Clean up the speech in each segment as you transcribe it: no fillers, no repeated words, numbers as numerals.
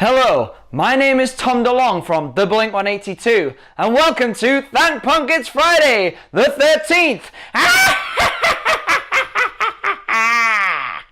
Hello, my name is Tom Delonge from the Blink-182 and welcome to Thank Punk It's Friday the 13th.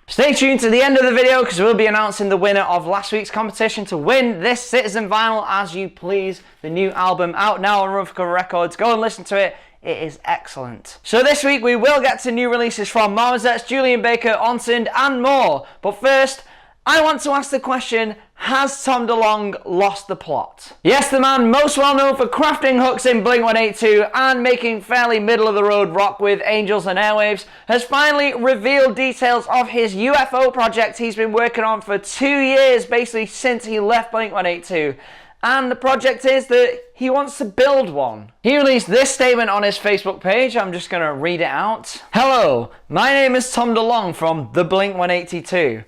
Stay tuned to the end of the video because we'll be announcing the winner of last week's competition to win this Citizen Vinyl As You Please, the new album out now on Rough Cover Records. Go and listen to it. It is excellent. So this week we will get to new releases from Marmozets, Julien Baker, Onsind and more. But first, I want to ask the question, has Tom Delonge lost the plot? Yes, the man most well known for crafting hooks in Blink-182 and making fairly middle-of-the-road rock with Angels and Airwaves, has finally revealed details of his UFO project he's been working on for 2 years, basically since he left Blink-182. And the project is that he wants to build one. He released this statement on his Facebook page. I'm just going to read it out. Hello, my name is Tom Delonge from the Blink-182.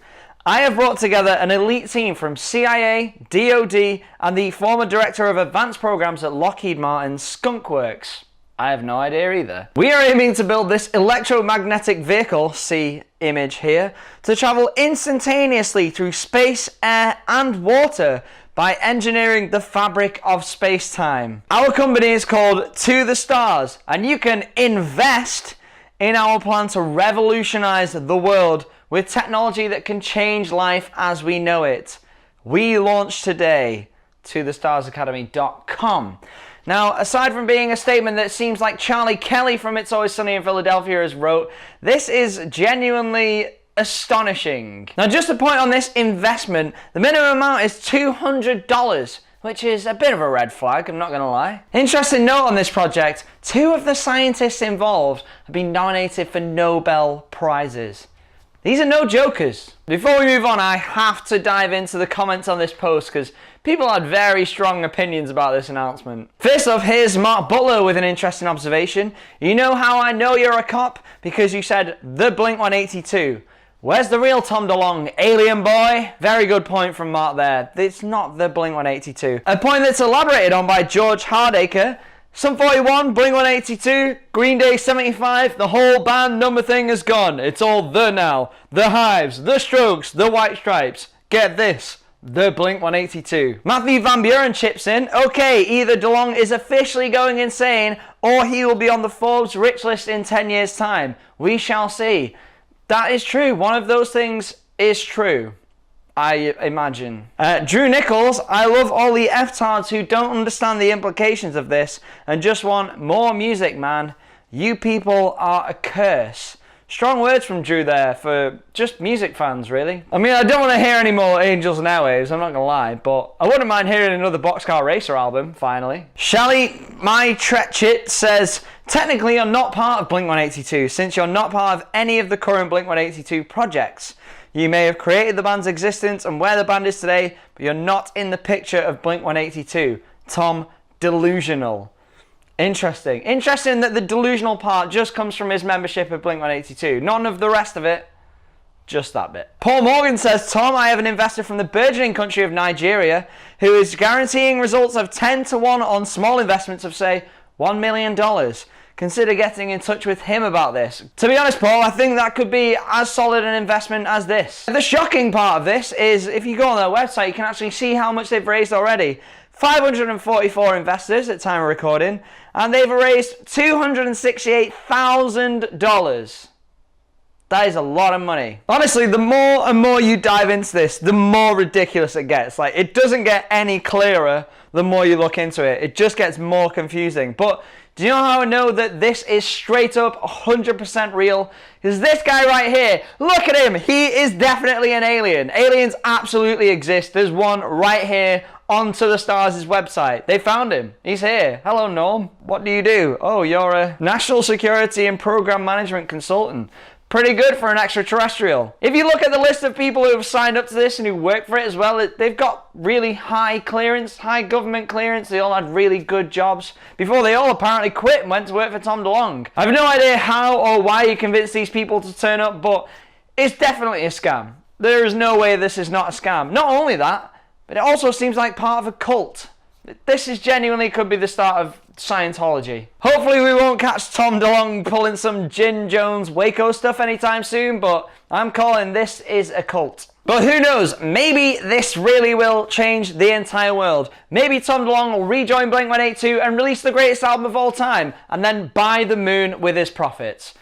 I have brought together an elite team from CIA, DoD, and the former director of advanced programs at Lockheed Martin, Skunkworks. I have no idea either. We are aiming to build this electromagnetic vehicle, see image here, to travel instantaneously through space, air, and water by engineering the fabric of space-time. Our company is called To The Stars, and you can invest in our plan to revolutionize the world with technology that can change life as we know it. We launched today, tothestarsacademy.com. Now, aside from being a statement that seems like Charlie Kelly from It's Always Sunny in Philadelphia has wrote, this is genuinely astonishing. Now, just a point on this investment, the minimum amount is $200, which is a bit of a red flag, I'm not gonna lie. Interesting note on this project, 2 of the scientists involved have been nominated for Nobel Prizes. These are no jokers. Before we move on, I have to dive into the comments on this post because people had very strong opinions about this announcement. First off, here's Mark Butler with an interesting observation. You know how I know you're a cop? Because you said the Blink-182. Where's the real Tom Delonge, alien boy? Very good point from Mark there. It's not the Blink-182. A point that's elaborated on by George Hardacre. Sum 41, Blink-182, Green Day 75, the whole band number thing is gone. It's all the now. The Hives, the Strokes, the White Stripes. Get this, the Blink-182. Matthew Van Buren chips in. Okay, either Delonge is officially going insane or he will be on the Forbes rich list in 10 years' time. We shall see. That is true. One of those things is true, I imagine. Drew Nichols, I love all the F-tards who don't understand the implications of this and just want more music, man. You people are a curse. Strong words from Drew there for just music fans, really. I mean, I don't want to hear any more Angels and Airwaves, I'm not gonna lie, but I wouldn't mind hearing another Boxcar Racer album, finally. Shally My Tretchit says, technically you're not part of Blink-182 since you're not part of any of the current Blink-182 projects. You may have created the band's existence and where the band is today, but you're not in the picture of Blink-182. Tom Delusional. Interesting. Interesting that the delusional part just comes from his membership of Blink-182. None of the rest of it. Just that bit. Paul Morgan says, Tom, I have an investor from the burgeoning country of Nigeria who is guaranteeing results of 10 to 1 on small investments of, say, $1 million. Consider getting in touch with him about this. To be honest, Paul, I think that could be as solid an investment as this. The shocking part of this is if you go on their website, you can actually see how much they've raised already. 544 investors at time of recording, and they've raised $268,000. That is a lot of money. Honestly, the more and more you dive into this, the more ridiculous it gets. Like, it doesn't get any clearer the more you look into it. It just gets more confusing. But do you know how I know that this is straight up 100% real? Because this guy right here, look at him. He is definitely an alien. Aliens absolutely exist. There's one right here on To The Stars' website. They found him. He's here. Hello, Norm. What do you do? Oh, you're a national security and program management consultant. Pretty good for an extraterrestrial. If you look at the list of people who have signed up to this and who work for it as well, they've got really high clearance, high government clearance. They all had really good jobs before they all apparently quit and went to work for Tom Delonge. I have no idea how or why you convinced these people to turn up, but it's definitely a scam. There is no way this is not a scam. Not only that, but it also seems like part of a cult. This is genuinely could be the start of Scientology. Hopefully we won't catch Tom Delonge pulling some Gin Jones Waco stuff anytime soon, but I'm calling this is a cult. But who knows, maybe this really will change the entire world. Maybe Tom DeLonge will rejoin Blink-182 and release the greatest album of all time, and then buy the moon with his profits.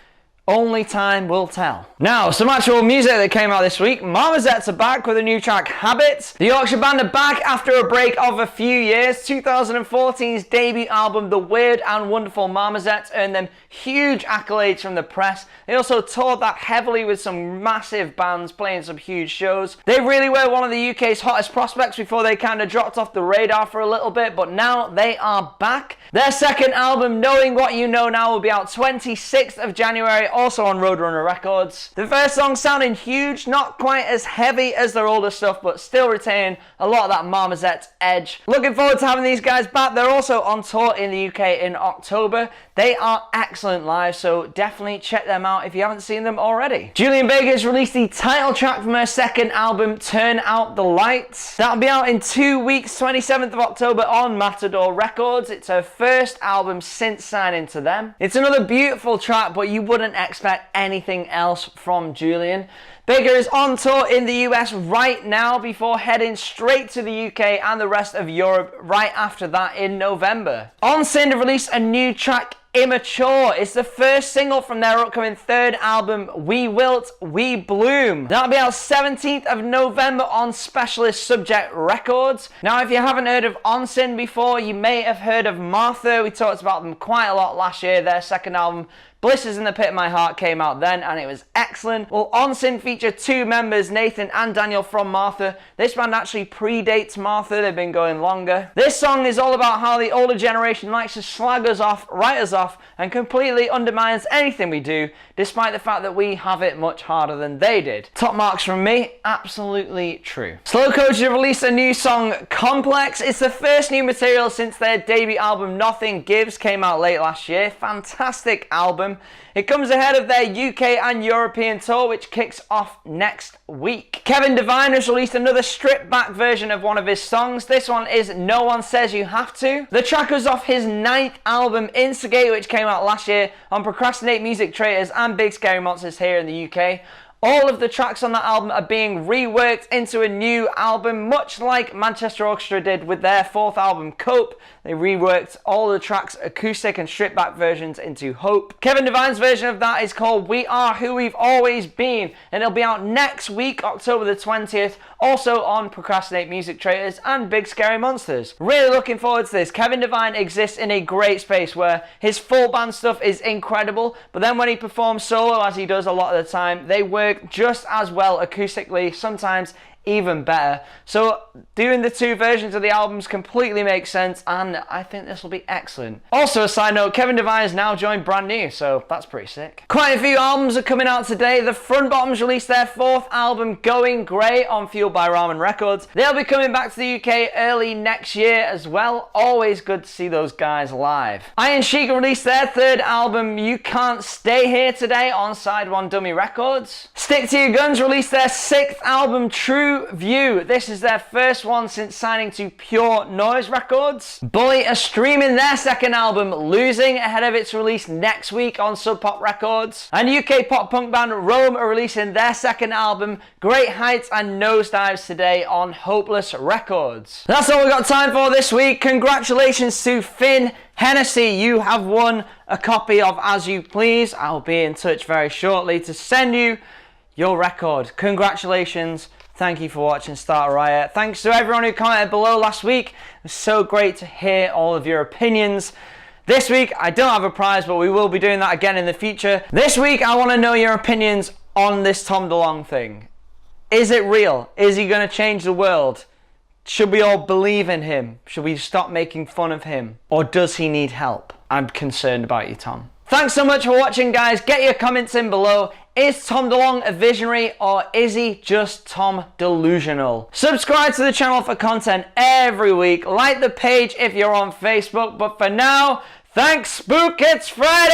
Only time will tell. Now, some actual music that came out this week. Marmozets are back with a new track, Habits. The Yorkshire Band are back after a break of a few years. 2014's debut album, The Weird and Wonderful Marmozets, earned them huge accolades from the press. They also toured that heavily with some massive bands playing some huge shows. They really were one of the UK's hottest prospects before they kind of dropped off the radar for a little bit, but now they are back. Their second album, Knowing What You Know Now, will be out 26th of January, also on Roadrunner Records. The first song sounding huge, not quite as heavy as their older stuff, but still retaining a lot of that Marmozets edge. Looking forward to having these guys back. They're also on tour in the UK in October. They are excellent live, so definitely check them out if you haven't seen them already. Julien Baker has released the title track from her second album, Turn Out the Lights. That'll be out in 2 weeks, 27th of October on Matador Records. It's her first album since signing to them. It's another beautiful track, but you wouldn't expect anything else from Julien. Baker is on tour in the US right now before heading straight to the UK and the rest of Europe right after that in November. Onsind have released a new track, Immature. It's the first single from their upcoming third album, We Wilt, We Bloom. That'll be out 17th of November on Specialist Subject Records. Now, if you haven't heard of Onsind before, you may have heard of Martha. We talked about them quite a lot last year. Their second album, Blisters in the Pit of My Heart, came out then and it was excellent. Well, Onsind feature two members, Nathan and Daniel from Martha. This band actually predates Martha, they've been going longer. This song is all about how the older generation likes to slag us off, write us off, and completely undermines anything we do, despite the fact that we have it much harder than they did. Top marks from me, absolutely true. Slowcoaches have released a new song, Complex. It's the first new material since their debut album, Nothing Gives, came out late last year. Fantastic album. It comes ahead of their UK and European tour, which kicks off next week. Kevin Devine has released another stripped back version of one of his songs. This one is No One Says You Have To. The track was off his 9th album, Instigate, which came out last year on Procrastinate Music Traitors and Big Scary Monsters here in the UK. All of the tracks on that album are being reworked into a new album, much like Manchester Orchestra did with their 4th album, Cope. They reworked all the tracks, acoustic and stripped back versions, into Hope. Kevin Devine's version of that is called We Are Who We've Always Been, and it'll be out next week, October the 20th, also on Procrastinate Music Traitors and Big Scary Monsters. Really looking forward to this. Kevin Devine exists in a great space where his full band stuff is incredible, but then when he performs solo, as he does a lot of the time, they work just as well acoustically, sometimes even better. So doing the two versions of the albums completely makes sense, and I think this will be excellent. Also, a side note, Kevin Devine has now joined Brand New, so that's pretty sick. Quite a few albums are coming out today. The Front Bottoms released their 4th album, Going Grey, on Fueled by Ramen Records. They'll be coming back to the UK early next year as well. Always good to see those guys live. Iron Sheik released their 3rd album, You Can't Stay Here Today, on Side 1 Dummy Records. Stick to Your Guns released their 6th album, True View. This is their first one since signing to Pure Noise Records. Bully are streaming their 2nd album, Losing, ahead of its release next week on Sub Pop Records. And UK pop punk band Rome are releasing their 2nd album, Great Heights and Nosedives, today on Hopeless Records. That's all we've got time for this week. Congratulations to Finn Hennessy. You have won a copy of As You Please. I'll be in touch very shortly to send you your record. Congratulations. Thank you for watching Start a Riot. Thanks to everyone who commented below last week. It was so great to hear all of your opinions. This week, I don't have a prize, but we will be doing that again in the future. This week, I want to know your opinions on this Tom DeLonge thing. Is it real? Is he going to change the world? Should we all believe in him? Should we stop making fun of him? Or does he need help? I'm concerned about you, Tom. Thanks so much for watching, guys. Get your comments in below. Is Tom DeLonge a visionary, or is he just Tom Delusional? Subscribe to the channel for content every week. Like the page if you're on Facebook. But for now, thanks, Spook. It's Friday!